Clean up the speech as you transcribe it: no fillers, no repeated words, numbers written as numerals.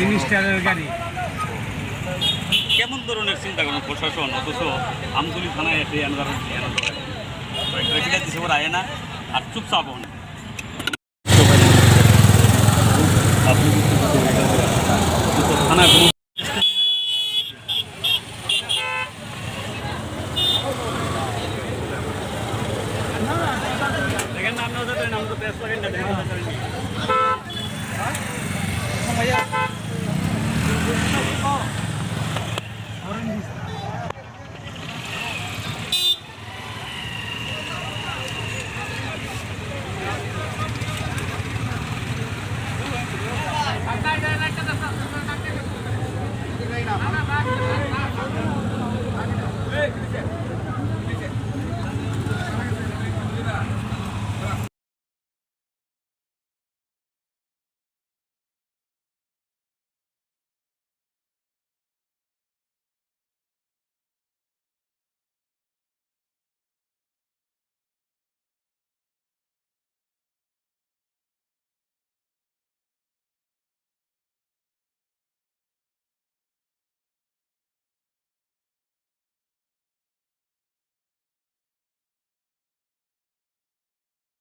মিনিস্টারের গাড়ি। কেমন ধরনের চিন্তা করেন প্রশাসন, অথচ আমতলী থানায় এসে দিচ্ছে ওরা আয় না আর চুপচাপ হন? থানায় কোনো দেখেন না, আপনারা নাম তো পেশ করেন না, দেখেন